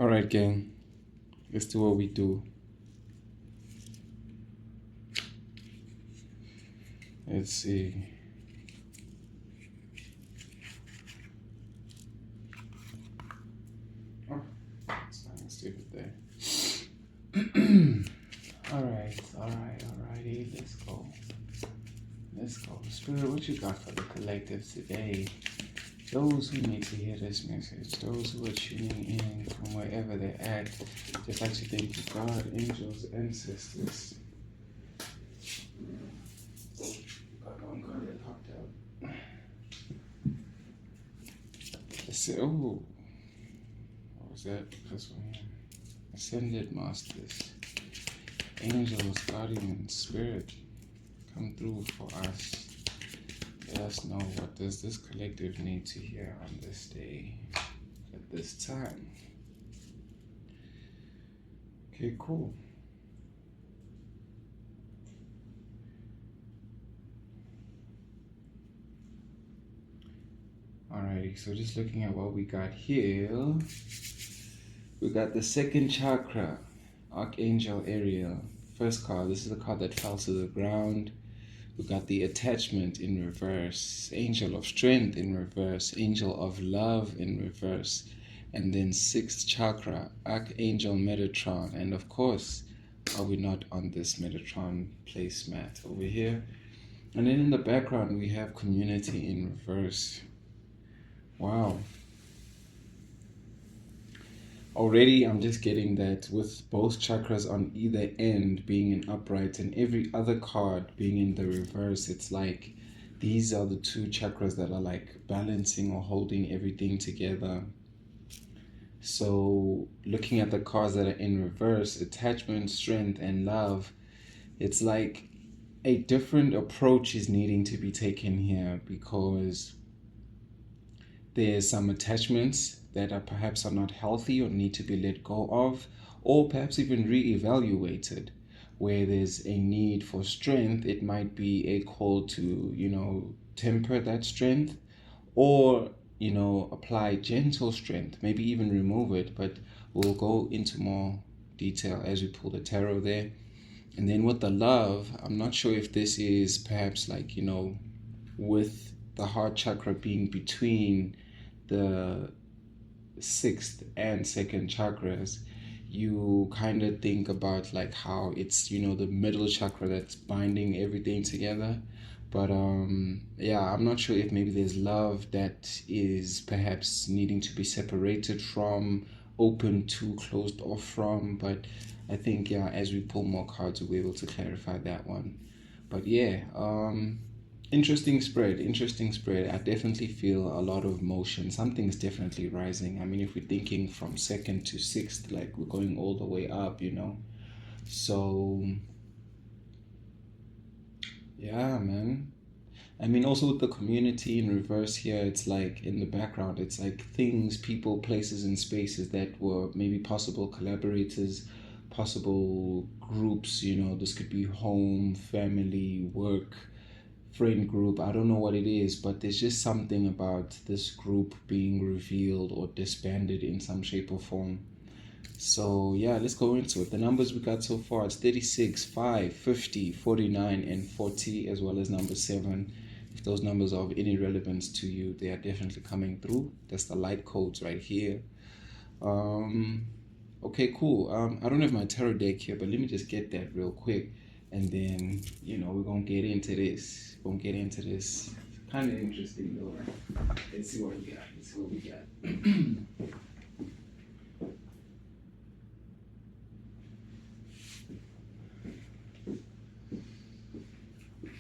Alright, gang. Let's do what we do. Let's see. Oh, it's not stupid there. Alrighty, let's go. Spirit, what you got for the collective today? Those who need to hear this message, those who are tuning in from wherever they're at, just like to thank you, God, angels, ancestors. Got it locked out. Let's see. Oh, what was that? This one here. Ascendant Masters, angels, guardians, spirit, come through for us. Let us know, what does this collective need to hear on this day, at this time. Okay, cool. Alrighty, so just looking at what we got here, we got the second chakra, Archangel Ariel. First card, this is the card that fell to the ground. We got the attachment in reverse, angel of strength in reverse, angel of love in reverse, and then sixth chakra, Archangel Metatron. And of course, are we not on this Metatron placemat over here? And then in the background, we have community in reverse. Wow. Already I'm just getting that with both chakras on either end being in upright and every other card being in the reverse, it's like these are the two chakras that are like balancing or holding everything together. So looking at the cards that are in reverse, attachment, strength, and love, it's like a different approach is needing to be taken here, because there's some attachments that are perhaps are not healthy or need to be let go of, or perhaps even re-evaluated. Where there's a need for strength, it might be a call to, temper that strength, or, apply gentle strength, maybe even remove it, but we'll go into more detail as we pull the tarot there. And then with the love, I'm not sure if this is perhaps like, with the heart chakra being between the sixth and second chakras, you kind of think about like how it's the middle chakra that's binding everything together. But yeah, I'm not sure if maybe there's love that is perhaps needing to be separated from, open to, closed off from. But I think, yeah, as we pull more cards, we'll be able to clarify that one. But yeah, interesting spread. I definitely feel a lot of motion. Something's definitely rising. I mean, if we're thinking from second to sixth, like we're going all the way up, So, yeah, man. I mean, also with the community in reverse here, it's like in the background, it's like things, people, places, and spaces that were maybe possible collaborators, possible groups, this could be home, family, work, friend group. I don't know what it is, but there's just something about this group being revealed or disbanded in some shape or form. So yeah, let's go into it. The numbers we got so far, it's 36, 5, 50, 49, and 40, as well as number 7. If those numbers are of any relevance to you, they are definitely coming through. That's the light codes right here. Okay, cool. I don't have my tarot deck here, but let me just get that real quick, and then we're gonna get into this. Kind of interesting though, right? Let's see what we got.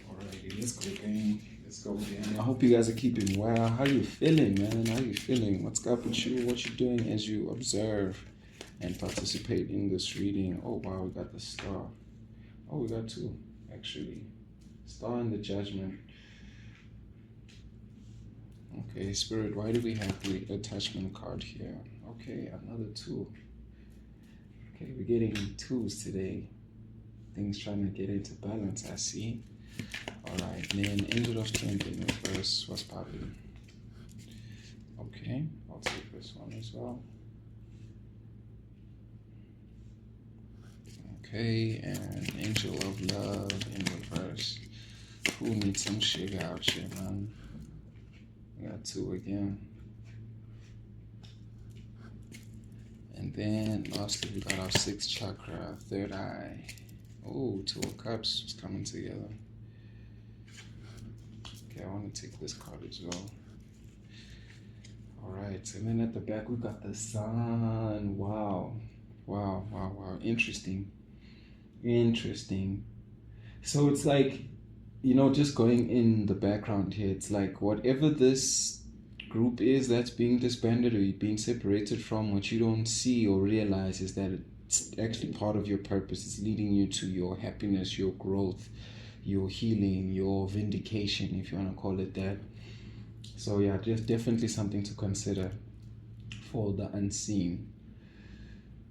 Alrighty, let's go, gang. I hope you guys are keeping well. How you feeling, man? How you feeling? What's up with you? What you doing as you observe and participate in this reading? Oh wow, we got the star. Oh, we got 2 actually. Star and the Judgment. Okay, Spirit, why do we have the attachment card here? Okay, another 2. Okay, we're getting 2s today. Things trying to get into balance, I see. Alright, and then Angel of Strength in reverse. What's popping? Okay, I'll take this one as well. Okay, and Angel of Love in reverse. Who needs some sugar out here, man? We got 2 again. And then lastly, we got our 6th chakra, 3rd eye. Oh, 2 of Cups is coming together. Okay, I want to take this card as well. Alright, and then at the back we got the Sun. Wow. Wow, wow, wow. Interesting. Interesting. So it's like, you know, just going in the background here, it's like whatever this group is that's being disbanded or being separated from, what you don't see or realize is that it's actually part of your purpose. It's leading you to your happiness, your growth, your healing, your vindication, if you want to call it that. So yeah, just definitely something to consider for the unseen.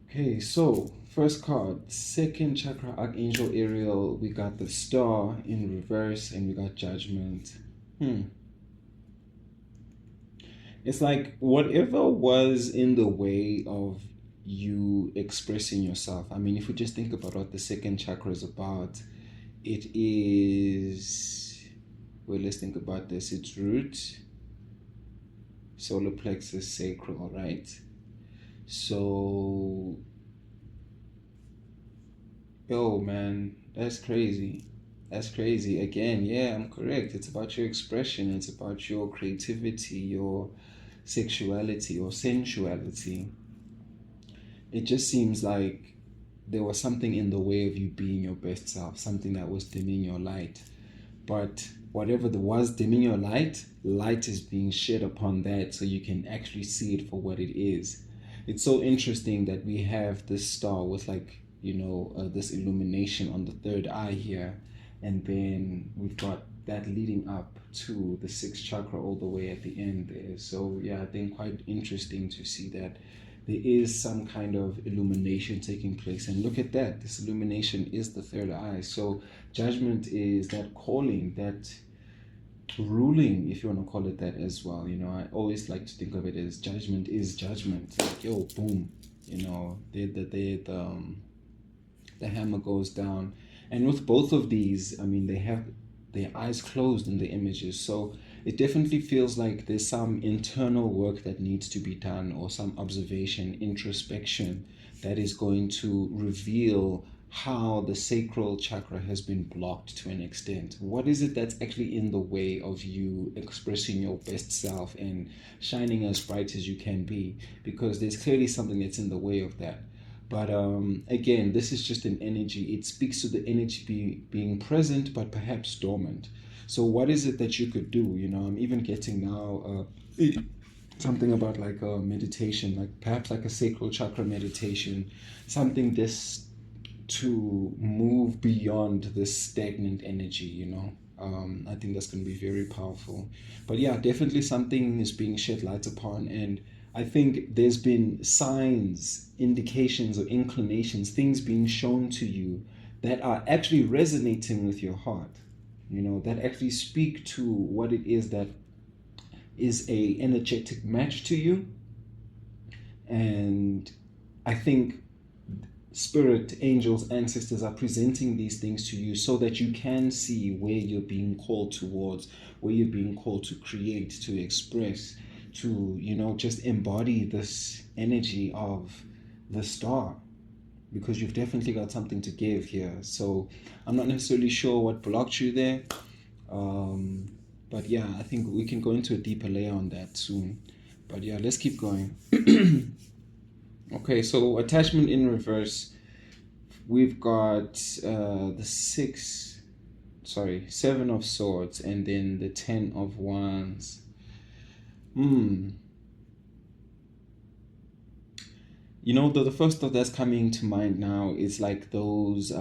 Okay, so first card, 2nd chakra, Archangel Ariel. We got the Star in reverse and we got Judgment. It's like whatever was in the way of you expressing yourself. I mean, if we just think about what the 2nd chakra is about, it is, well, let's think about this. It's root, solar plexus, sacral, right? So, yo, man, that's crazy. That's crazy. Again, yeah, I'm correct. It's about your expression. It's about your creativity, your sexuality or sensuality. It just seems like there was something in the way of you being your best self, something that was dimming your light. But whatever there was dimming your light, light is being shed upon that so you can actually see it for what it is. It's so interesting that we have this star with like, you know, this illumination on the 3rd eye here. And then we've got that leading up to the 6th chakra all the way at the end there. So yeah, I think quite interesting to see that there is some kind of illumination taking place. And look at that, this illumination is the 3rd eye. So Judgment is that calling, that ruling, if you want to call it that as well. You know, I always like to think of it as judgment is judgment. Like, yo, boom, you know, the hammer goes down. And with both of these, I mean, they have their eyes closed in the images. So it definitely feels like there's some internal work that needs to be done, or some observation, introspection that is going to reveal how the sacral chakra has been blocked to an extent. What is it that's actually in the way of you expressing your best self and shining as bright as you can be? Because there's clearly something that's in the way of that. But again, this is just an energy. It speaks to the energy being present, but perhaps dormant. So what is it that you could do? You know, I'm even getting now something about like a meditation, like perhaps like a sacral chakra meditation, something this to move beyond this stagnant energy, you know. I think that's going to be very powerful. But yeah, definitely something is being shed light upon. And I think there's been signs, indications, or inclinations, things being shown to you that are actually resonating with your heart, you know, that actually speak to what it is that is a energetic match to you. And I think spirit, angels, ancestors are presenting these things to you so that you can see where you're being called towards, where you're being called to create, to express, to, you know, just embody this energy of the star, because you've definitely got something to give here. So I'm not necessarily sure what blocked you there, but yeah, I think we can go into a deeper layer on that soon. But yeah, let's keep going. Okay, so attachment in reverse, we've got the 7 of swords, and then the 10 of wands. You know, the first thought that's coming to mind now is like those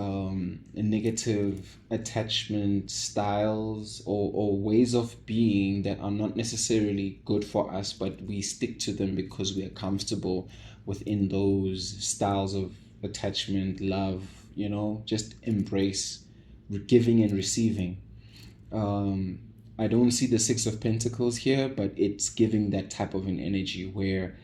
negative attachment styles, or ways of being that are not necessarily good for us, but we stick to them because we are comfortable within those styles of attachment, love, you know, just embrace giving and receiving. I don't see the 6 of Pentacles here, but it's giving that type of an energy where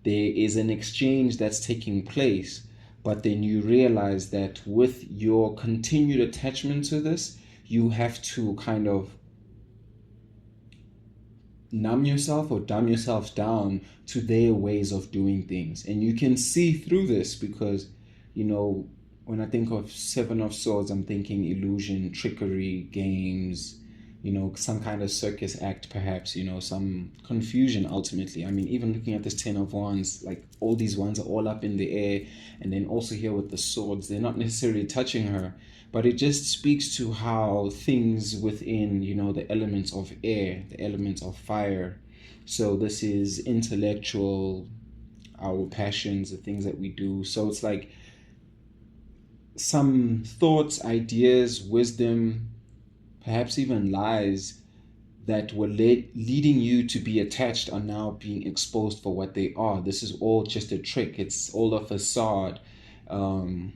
there is an exchange that's taking place, but then you realize that with your continued attachment to this, you have to kind of numb yourself or dumb yourself down to their ways of doing things. And you can see through this because, when I think of Seven of Swords, I'm thinking illusion, trickery, games, some kind of circus act, perhaps, some confusion ultimately. I mean, even looking at this Ten of Wands, like all these wands are all up in the air. And then also here with the swords, they're not necessarily touching her, but it just speaks to how things within, the elements of air, the elements of fire. So this is intellectual, our passions, the things that we do. So it's like some thoughts, ideas, wisdom, perhaps even lies that were leading you to be attached are now being exposed for what they are. This is all just a trick. It's all a facade. And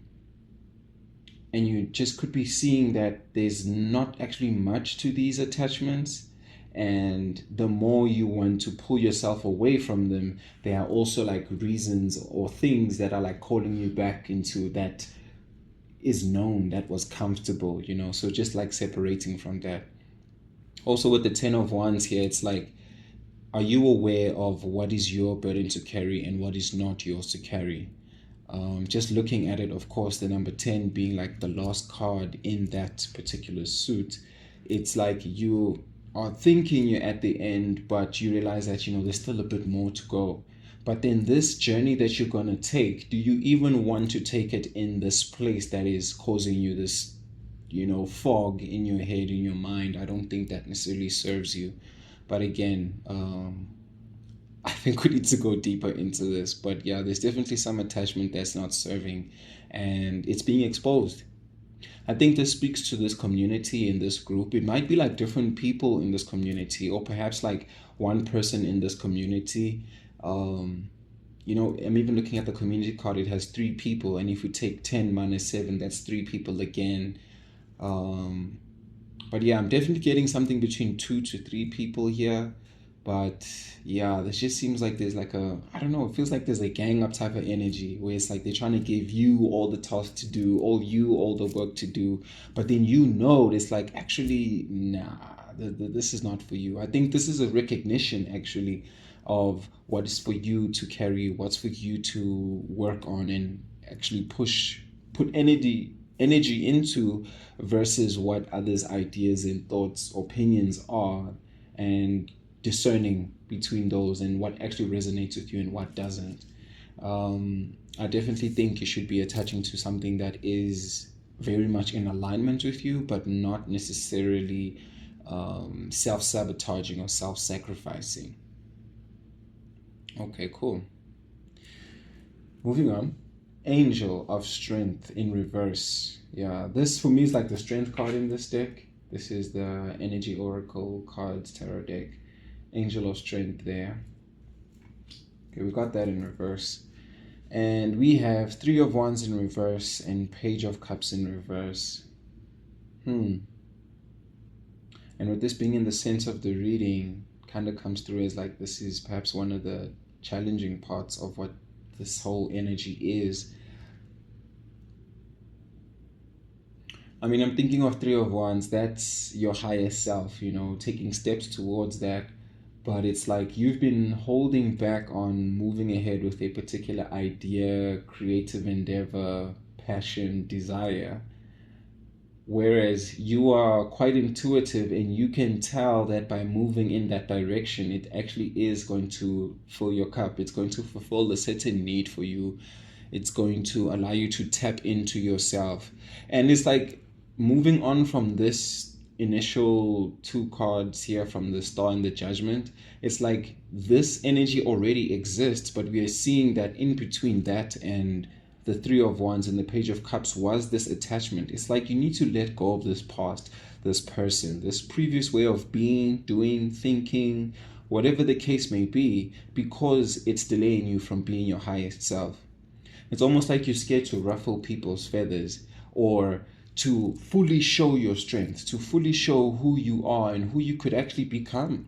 you just could be seeing that there's not actually much to these attachments. And the more you want to pull yourself away from them, there are also like reasons or things that are like calling you back into that is known, that was comfortable, so just like separating from that. Also with the Ten of Wands here, it's like, are you aware of what is your burden to carry and what is not yours to carry? Just looking at it, of course, the number 10 being like the last card in that particular suit, it's like you are thinking you're at the end, but you realize that, there's still a bit more to go. But then this journey that you're going to take, do you even want to take it in this place that is causing you this, fog in your head, in your mind? I don't think that necessarily serves you. But again, I think we need to go deeper into this. But yeah, there's definitely some attachment that's not serving and it's being exposed. I think this speaks to this community in this group. It might be like different people in this community, or perhaps like one person in this community. I'm even looking at the community card. It has 3 people, and if you take 10 minus 7, that's 3 people again. But yeah, I'm definitely getting something between 2 to 3 people here. But yeah, this just seems like there's like I don't know, it feels like there's a gang up type of energy where it's like they're trying to give you all the tasks to do, all the work to do. But then it's like, actually, nah, this is not for you. I think this is a recognition actually of what is for you to carry, what's for you to work on and actually put energy into versus what others' ideas and thoughts, opinions are, and discerning between those and what actually resonates with you and what doesn't. I definitely think you should be attaching to something that is very much in alignment with you, but not necessarily self-sabotaging or self-sacrificing. Okay, cool. Moving on. Angel of Strength in reverse. Yeah, this for me is like the strength card in this deck. This is the Energy Oracle cards tarot deck. Angel of Strength there. Okay, we got that in reverse. And we have 3 of Wands in reverse and Page of Cups in reverse. And with this being in the sense of the reading, kind of comes through as like this is perhaps one of the challenging parts of what this whole energy is. I mean, I'm thinking of 3 of Wands. That's your higher self, taking steps towards that. But it's like you've been holding back on moving ahead with a particular idea, creative endeavor, passion, desire. Whereas you are quite intuitive and you can tell that by moving in that direction, it actually is going to fill your cup. It's going to fulfill a certain need for you. It's going to allow you to tap into yourself. And it's like moving on from this initial 2 cards here from the Star and the Judgment, it's like this energy already exists, but we are seeing that in between that and the 3 of Wands and the Page of Cups was this attachment. It's like you need to let go of this past, this person, this previous way of being, doing, thinking, whatever the case may be, because it's delaying you from being your highest self. It's almost like you're scared to ruffle people's feathers or to fully show your strength, to fully show who you are and who you could actually become.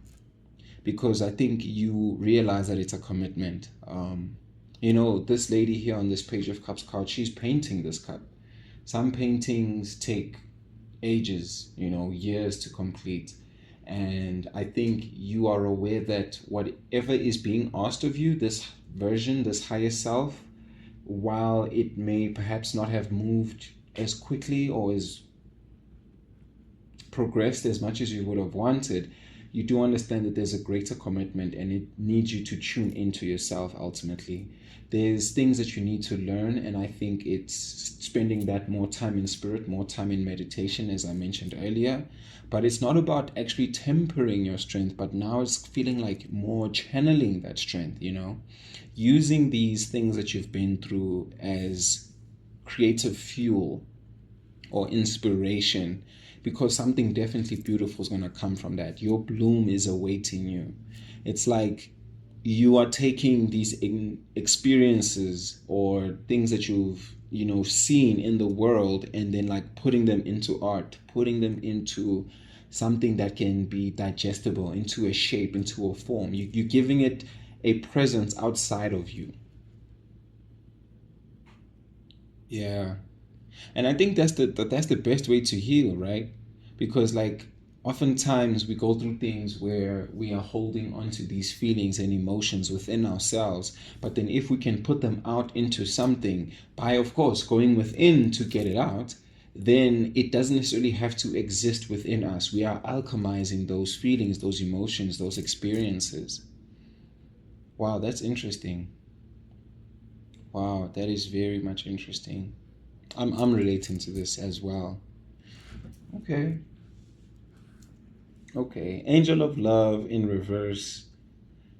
Because I think you realize that it's a commitment. This lady here on this Page of Cups card, she's painting this cup. Some paintings take ages, years to complete. And I think you are aware that whatever is being asked of you, this version, this higher self, while it may perhaps not have moved as quickly or as progressed as much as you would have wanted, you do understand that there's a greater commitment and it needs you to tune into yourself ultimately. There's things that you need to learn, and I think it's spending that more time in spirit, more time in meditation, as I mentioned earlier. But it's not about actually tempering your strength, but now it's feeling like more channeling that strength, using these things that you've been through as creative fuel or inspiration, because something definitely beautiful is going to come from that. Your bloom is awaiting you. It's like you are taking these experiences or things that you've seen in the world, and then like putting them into art, putting them into something that can be digestible, into a shape, into a form. You're giving it a presence outside of you. Yeah. And I think that's the best way to heal, right? Because like oftentimes we go through things where we are holding on to these feelings and emotions within ourselves, but then if we can put them out into something by, of course, going within to get it out, then it doesn't necessarily have to exist within us. We are alchemizing those feelings, those emotions, those experiences. Wow, that's interesting. Wow, that is very much interesting. I'm relating to this as well. Okay. Okay. Angel of Love in reverse.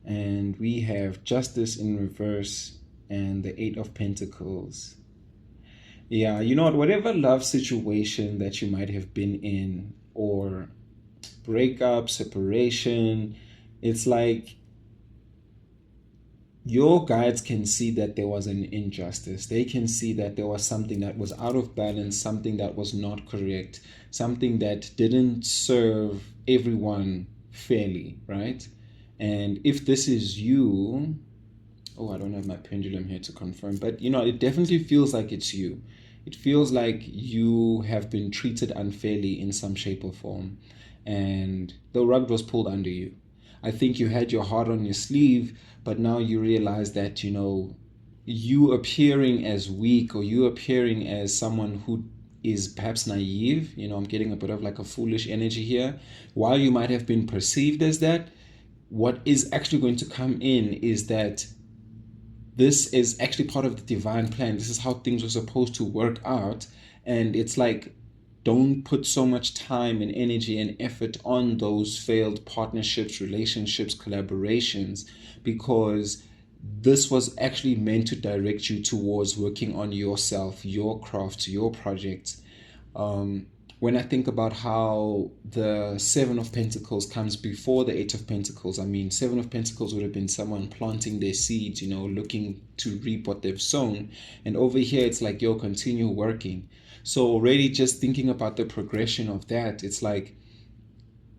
And we have Justice in reverse and the Eight of Pentacles. Yeah, you know what? Whatever love situation that you might have been in, or breakup, separation, it's like your guides can see that there was an injustice. They can see that there was something that was out of balance, something that was not correct, something that didn't serve everyone fairly, right? And if this is you, I don't have my pendulum here to confirm, but it definitely feels like it's you. It feels like you have been treated unfairly in some shape or form, and the rug was pulled under you. I think you had your heart on your sleeve, but now you realize that, you appearing as weak, or you appearing as someone who is perhaps naive, I'm getting a bit of like a foolish energy here. While you might have been perceived as that, what is actually going to come in is that this is actually part of the divine plan. This is how things are supposed to work out. And it's like, don't put so much time and energy and effort on those failed partnerships, relationships, collaborations, because this was actually meant to direct you towards working on yourself, your craft, your project. When I think about how the Seven of Pentacles comes before the Eight of Pentacles, I mean, Seven of Pentacles would have been someone planting their seeds, looking to reap what they've sown. And over here, it's like, continue working. So already just thinking about the progression of that, it's like,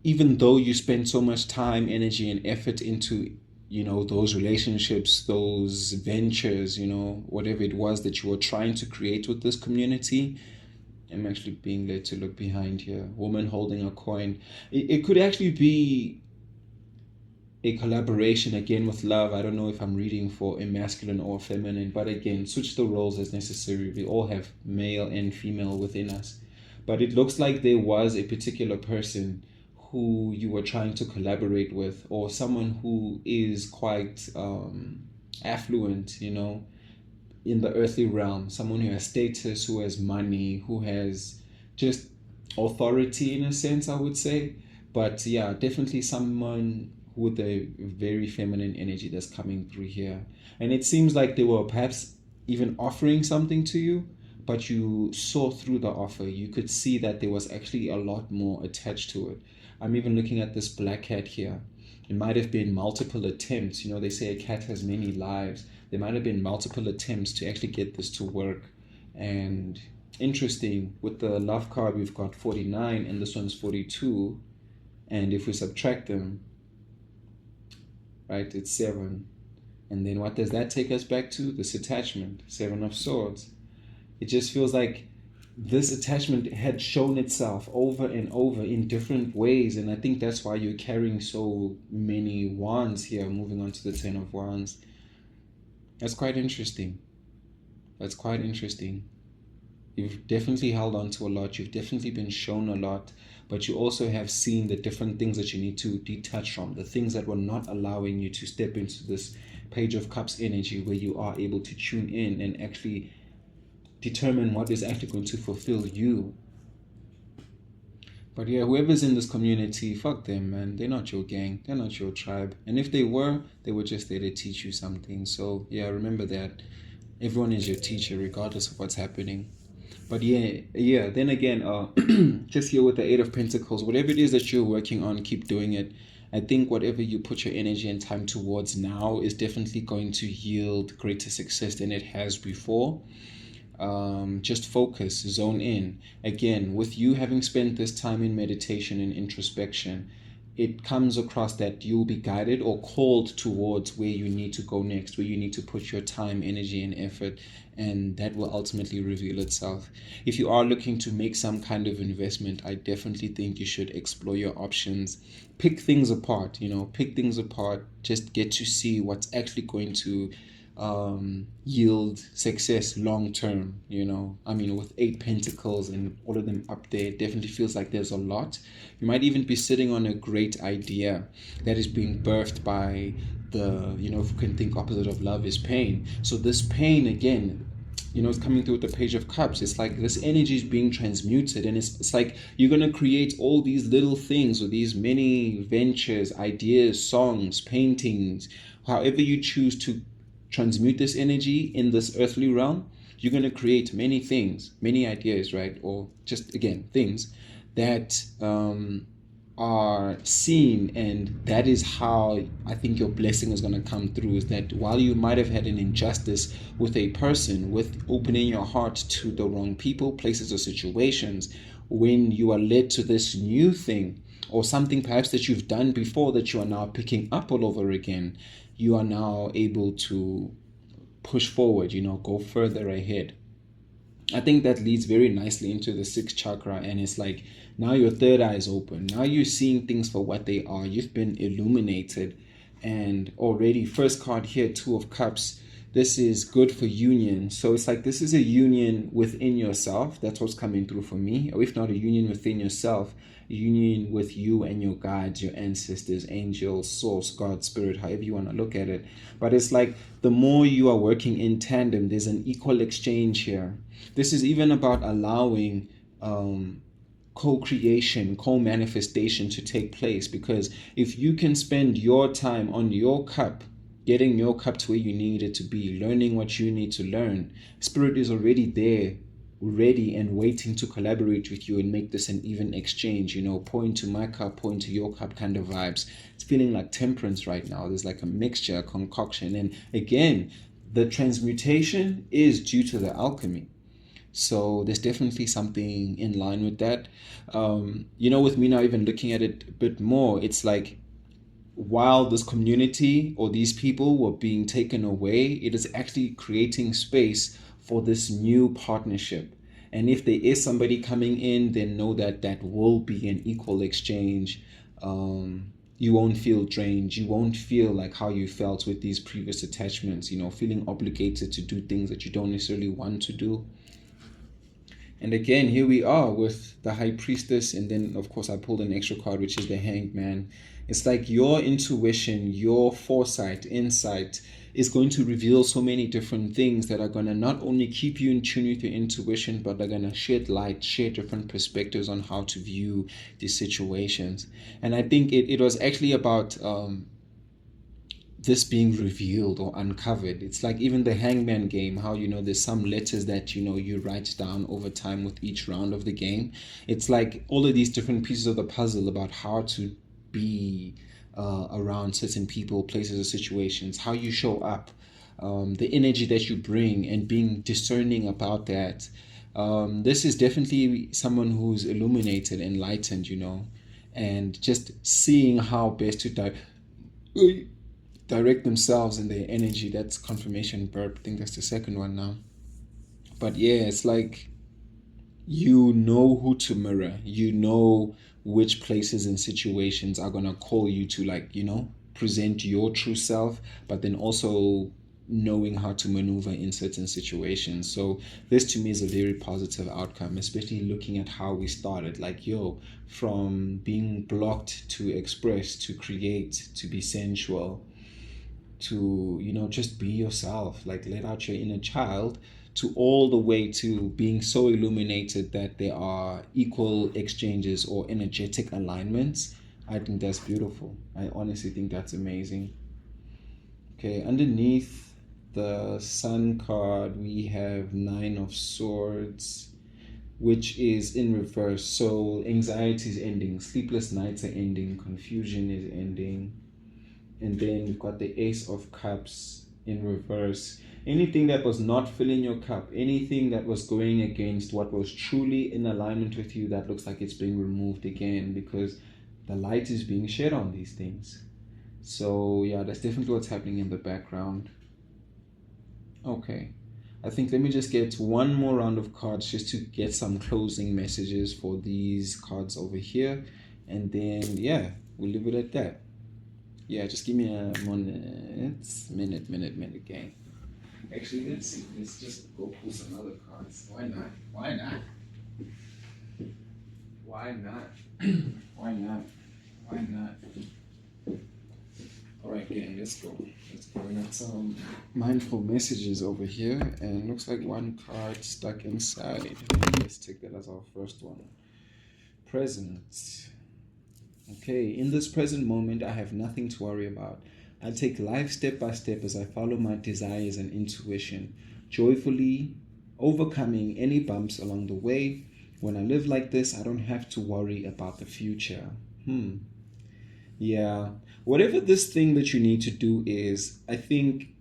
even though you spend so much time, energy, and effort into, those relationships, those ventures, whatever it was that you were trying to create with this community. I'm actually being led to look behind here. Woman holding a coin. It could actually be a collaboration again with love. I don't know if I'm reading for a masculine or feminine, but again, switch the roles as necessary. We all have male and female within us. But it looks like there was a particular person who you were trying to collaborate with, or someone who is quite affluent, in the earthly realm, someone who has status, who has money, who has just authority in a sense, I would say. But yeah, definitely someone with a very feminine energy that's coming through here. And it seems like they were perhaps even offering something to you, but you saw through the offer. You could see that there was actually a lot more attached to it. I'm even looking at this black cat here. It might have been multiple attempts. They say a cat has many lives. There might have been multiple attempts to actually get this to work. And interesting, with the love card, we've got 49 and this one's 42. And if we subtract them, right, it's 7. And then what does that take us back to? This attachment, Seven of Swords. It just feels like this attachment had shown itself over and over in different ways. And I think that's why you're carrying so many wands here, moving on to the Ten of Wands. That's quite interesting. That's quite interesting. You've definitely held on to a lot. You've definitely been shown a lot. But you also have seen the different things that you need to detach from, the things that were not allowing you to step into this Page of Cups energy, where you are able to tune in and actually determine what is actually going to fulfill you. But yeah, whoever's in this community, fuck them, man. They're not your gang. They're not your tribe. And if they were just there to teach you something. So yeah, remember that. Everyone is your teacher, regardless of what's happening. But yeah. Then again, just here with the Eight of Pentacles, whatever it is that you're working on, keep doing it. I think whatever you put your energy and time towards now is definitely going to yield greater success than it has before. Just focus, zone in. Again, with you having spent this time in meditation and introspection, it comes across that you'll be guided or called towards where you need to go next, where you need to put your time, energy, and effort, and that will ultimately reveal itself. If you are looking to make some kind of investment, I definitely think you should explore your options. Pick things apart, just get to see what's actually going to yield success long term. With 8 pentacles and all of them up there, it definitely feels like there's a lot. You might even be sitting on a great idea that is being birthed by if you can think opposite of love is pain. So this pain, again, it's coming through with the Page of Cups. It's like this energy is being transmuted, and it's like you're going to create all these little things, or these many ventures, ideas, songs, paintings, however you choose to transmute this energy in this earthly realm. You're going to create many things, many ideas, right? Or just, again, things that are seen, and that is how I think your blessing is going to come through. Is that while you might have had an injustice with a person, with opening your heart to the wrong people, places, or situations, when you are led to this new thing, or something perhaps that you've done before that you are now picking up all over again, you are now able to push forward, go further ahead. I think that leads very nicely into the 6th chakra, and it's like now your third eye is open. Now you're seeing things for what they are. You've been illuminated, and already, first card here, 2 of Cups. This is good for union. So it's like this is a union within yourself. That's what's coming through for me. Or if not a union within yourself, a union with you and your guides, your ancestors, angels, source, God, spirit, however you want to look at it. But it's like the more you are working in tandem, there's an equal exchange here. This is even about allowing co-creation, co-manifestation to take place. Because if you can spend your time on your cup, getting your cup to where you need it to be, learning what you need to learn, Spirit is already there, ready and waiting to collaborate with you and make this an even exchange. Pour into my cup, pour into your cup kind of vibes. It's feeling like temperance right now. There's like a mixture, a concoction. And again, the transmutation is due to the alchemy. So there's definitely something in line with that. With me now even looking at it a bit more, it's like while this community or these people were being taken away, it is actually creating space for this new partnership. And if there is somebody coming in, then know that that will be an equal exchange. You won't feel drained. You won't feel like how you felt with these previous attachments, feeling obligated to do things that you don't necessarily want to do. And again, here we are with the High Priestess, and then of course I pulled an extra card, which is the Hanged Man. It's like your intuition, your foresight, insight is going to reveal so many different things that are going to not only keep you in tune with your intuition, but they're going to shed light, share different perspectives on how to view these situations. And I think it was actually about this being revealed or uncovered. It's like even the Hangman game, how there's some letters that you write down over time with each round of the game. It's like all of these different pieces of the puzzle about how to be around certain people, places, or situations, how you show up, the energy that you bring, and being discerning about that. This is definitely someone who's illuminated, enlightened, and just seeing how best to direct themselves in their energy. That's confirmation verb. I think that's the second one now. But yeah, it's like you know who to mirror. You know which places and situations are gonna call you to, like, present your true self, but then also knowing how to maneuver in certain situations. So this to me is a very positive outcome, especially looking at how we started. Like, from being blocked to express, to create, to be sensual, to just be yourself, like let out your inner child, to all the way to being so illuminated that there are equal exchanges or energetic alignments. I think that's beautiful. I honestly think that's amazing. Okay, underneath the Sun card we have Nine of Swords, which is in reverse. So anxiety is ending, sleepless nights are ending, confusion is ending. And then we've got the Ace of Cups in reverse. Anything that was not filling your cup, anything that was going against what was truly in alignment with you, that looks like it's being removed again, because the light is being shed on these things. So yeah, that's definitely what's happening in the background. Okay, I think let me just get one more round of cards just to get some closing messages for these cards over here, and then yeah, we'll leave it at that. Yeah, just give me a minute, gang. Actually, let's see. Let's just go pull some other cards. Why not? Why not? Why not? Why not? Why not? All right, gang, let's go. Let's go. We got some mindful messages over here, and looks like one card stuck inside. Let's take that as our first one. Present. Okay, in this present moment, I have nothing to worry about. I take life step by step as I follow my desires and intuition, joyfully overcoming any bumps along the way. When I live like this, I don't have to worry about the future. Yeah, whatever this thing that you need to do is, I think,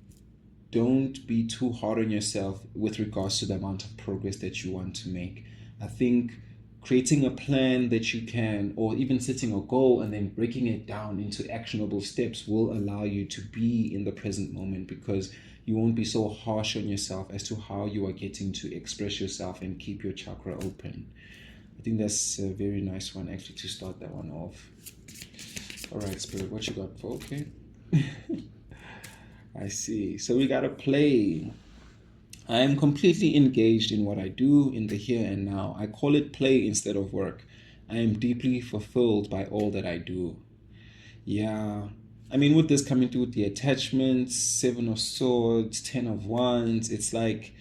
don't be too hard on yourself with regards to the amount of progress that you want to make. I think creating a plan that you can, or even setting a goal and then breaking it down into actionable steps, will allow you to be in the present moment, because you won't be so harsh on yourself as to how you are getting to express yourself and keep your chakra open. I think that's a very nice one, actually, to start that one off. All right, Spirit, what you got for okay? I see. So we got to play. I am completely engaged in what I do in the here and now. I call it play instead of work. I am deeply fulfilled by all that I do. Yeah. I mean, with this coming through the attachments, Seven of Swords, Ten of Wands, it's like,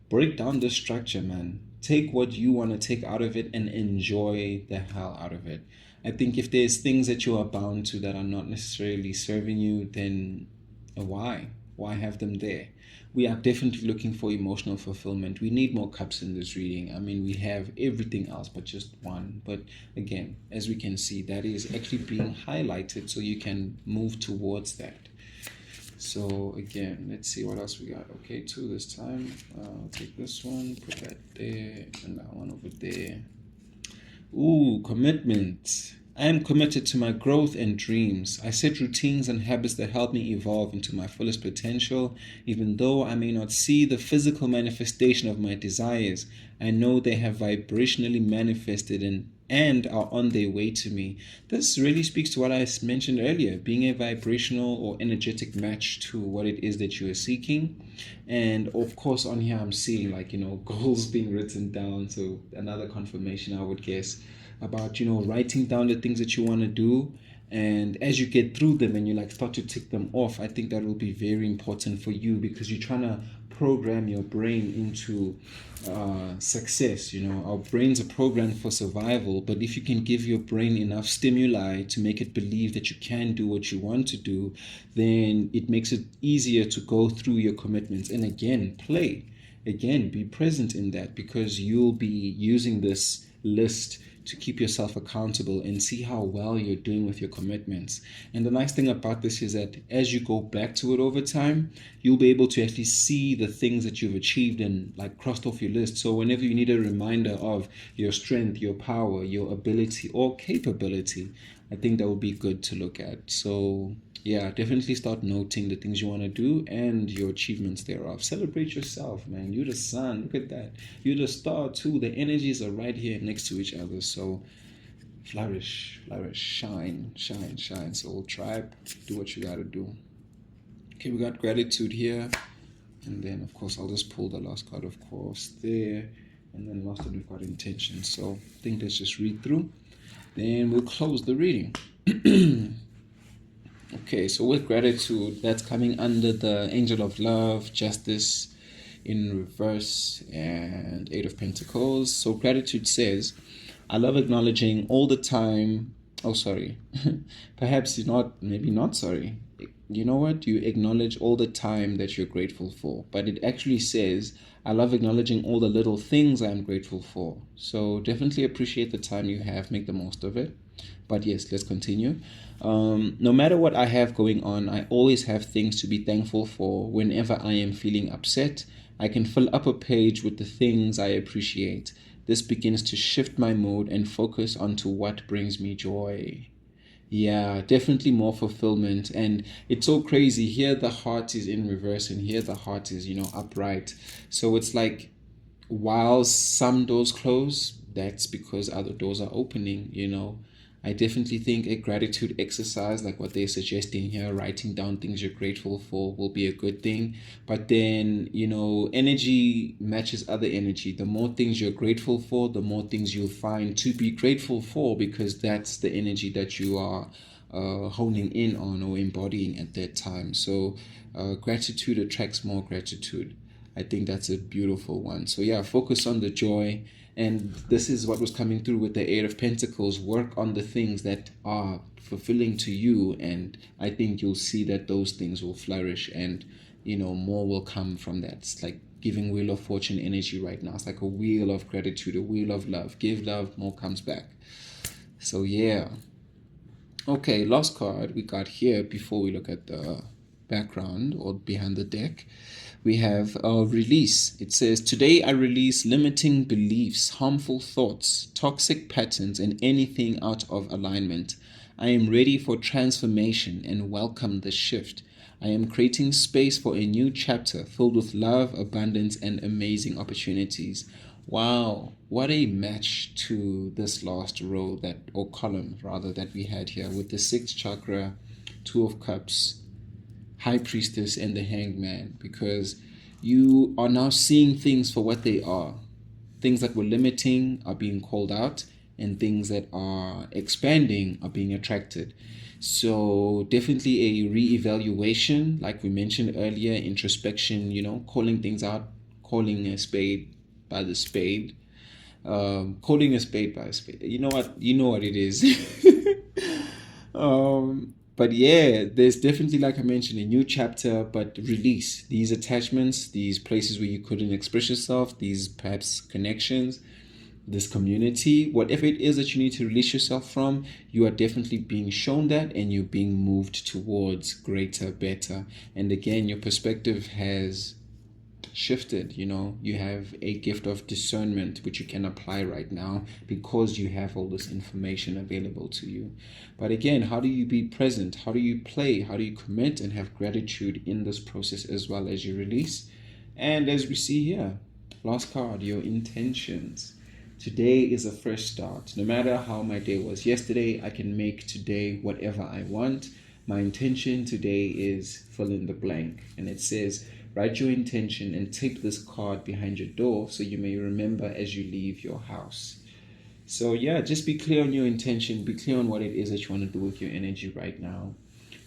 break down the structure, man. Take what you want to take out of it and enjoy the hell out of it. I think if there's things that you are bound to that are not necessarily serving you, then why? Why have them there? We are definitely looking for emotional fulfillment. We need more cups in this reading. I mean, we have everything else but just one. But again, as we can see, that is actually being highlighted, so you can move towards that. So again, let's see what else we got. Okay, two this time. I'll take this one, put that there, and that one over there. Ooh, commitment. I am committed to my growth and dreams. I set routines and habits that help me evolve into my fullest potential. Even though I may not see the physical manifestation of my desires, I know they have vibrationally manifested and are on their way to me. This really speaks to what I mentioned earlier, being a vibrational or energetic match to what it is that you are seeking. And of course, on here I'm seeing, like, goals being written down. So another confirmation, I would guess, about writing down the things that you want to do, and as you get through them and you like start to tick them off, I think that will be very important for you, because you're trying to program your brain into success. Our brains are programmed for survival, but if you can give your brain enough stimuli to make it believe that you can do what you want to do, then it makes it easier to go through your commitments. And again, be present in that, because you'll be using this list to keep yourself accountable and see how well you're doing with your commitments. And the nice thing about this is that as you go back to it over time, you'll be able to actually see the things that you've achieved and like crossed off your list. So whenever you need a reminder of your strength, your power, your ability or capability, I think that would be good to look at. So yeah, definitely start noting the things you want to do and your achievements thereof. Celebrate yourself, man. You're the sun. Look at that. You're the star too. The energies are right here next to each other. So flourish, flourish, shine, shine, shine. Soul tribe, do what you gotta do. Okay, we got gratitude here. And then, of course, I'll just pull the last card, of course, there. And then last one, we've got intention. So I think let's just read through. Then we'll close the reading. Okay, so with gratitude, that's coming under the Angel of Love, Justice in reverse, and Eight of Pentacles. So gratitude says, I love acknowledging all the time. Oh, sorry. Perhaps you're not, maybe not sorry. You know what? You acknowledge all the time that you're grateful for. But it actually says, I love acknowledging all the little things I'm grateful for. So definitely appreciate the time you have. Make the most of it. But yes, let's continue. No matter what I have going on, I always have things to be thankful for. Whenever I am feeling upset, I can fill up a page with the things I appreciate. This begins to shift my mood and focus onto what brings me joy. Yeah, definitely more fulfillment. And it's so crazy. Here the heart is in reverse and here the heart is, upright. So it's like while some doors close, that's because other doors are opening. I definitely think a gratitude exercise, like what they're suggesting here, writing down things you're grateful for, will be a good thing. But then, energy matches other energy. The more things you're grateful for, the more things you'll find to be grateful for, because that's the energy that you are honing in on or embodying at that time. So gratitude attracts more gratitude. I think that's a beautiful one. So yeah, focus on the joy. And this is what was coming through with the Eight of Pentacles. Work on the things that are fulfilling to you. And I think you'll see that those things will flourish and, more will come from that. It's like giving Wheel of Fortune energy right now. It's like a wheel of gratitude, a wheel of love. Give love, more comes back. So yeah. Okay, last card we got here before we look at the background or behind the deck. We have a release. It says, today I release limiting beliefs, harmful thoughts, toxic patterns, and anything out of alignment. I am ready for transformation and welcome the shift. I am creating space for a new chapter filled with love, abundance, and amazing opportunities. Wow, what a match to this last row or column rather, that we had here with the sixth chakra, Two of Cups, High Priestess, and the Hanged Man, because you are now seeing things for what they are. Things that were limiting are being called out, and things that are expanding are being attracted. So definitely a re-evaluation, like we mentioned earlier, introspection, calling things out, calling a spade by the spade, calling a spade by a spade. You know what it is. But yeah, there's definitely, like I mentioned, a new chapter, but release these attachments, these places where you couldn't express yourself, these perhaps connections, this community, whatever it is that you need to release yourself from. You are definitely being shown that, and you're being moved towards greater, better. And again, your perspective has shifted. You have a gift of discernment which you can apply right now because you have all this information available to you. But again, how do you be present? How do you play? How do you commit and have gratitude in this process as well as you release? And as we see here, last card, your intentions. Today is a fresh start. No matter how my day was yesterday, I can make today whatever I want. My intention today is fill in the blank. And it says, write your intention and tape this card behind your door so you may remember as you leave your house. So yeah, just be clear on your intention. Be clear on what it is that you want to do with your energy right now.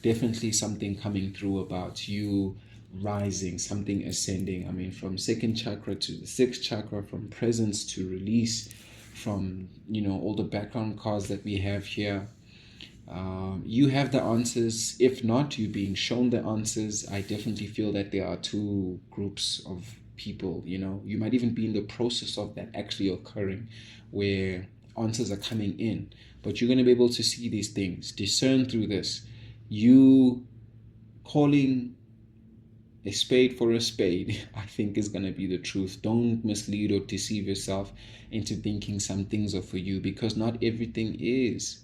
Definitely something coming through about you rising, something ascending. I mean, from second chakra to the sixth chakra, from presence to release, from, all the background cards that we have here. You have the answers. If not, you're being shown the answers. I definitely feel that there are two groups of people. You might even be in the process of that actually occurring, where answers are coming in, but you're going to be able to see these things, discern through this. You calling a spade for a spade, I think, is going to be the truth. Don't mislead or deceive yourself into thinking some things are for you, because not everything is.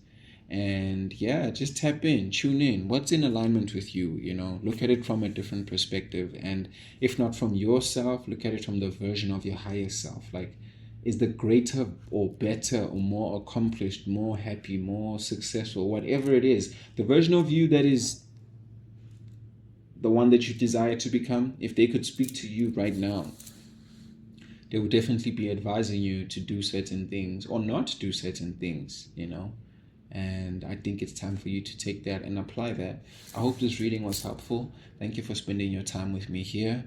And yeah, just tap in, tune in. What's in alignment with you? Look at it from a different perspective. And if not from yourself, look at it from the version of your higher self. Like, is the greater or better or more accomplished, more happy, more successful, whatever it is, the version of you that is the one that you desire to become, if they could speak to you right now, they would definitely be advising you to do certain things or not do certain things, And I think it's time for you to take that and apply that. I hope this reading was helpful. Thank you for spending your time with me here.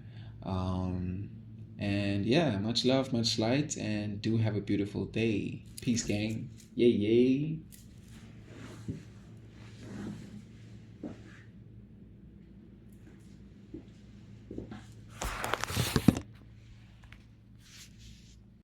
And yeah, much love, much light, and do have a beautiful day. Peace, gang. Yay, yay.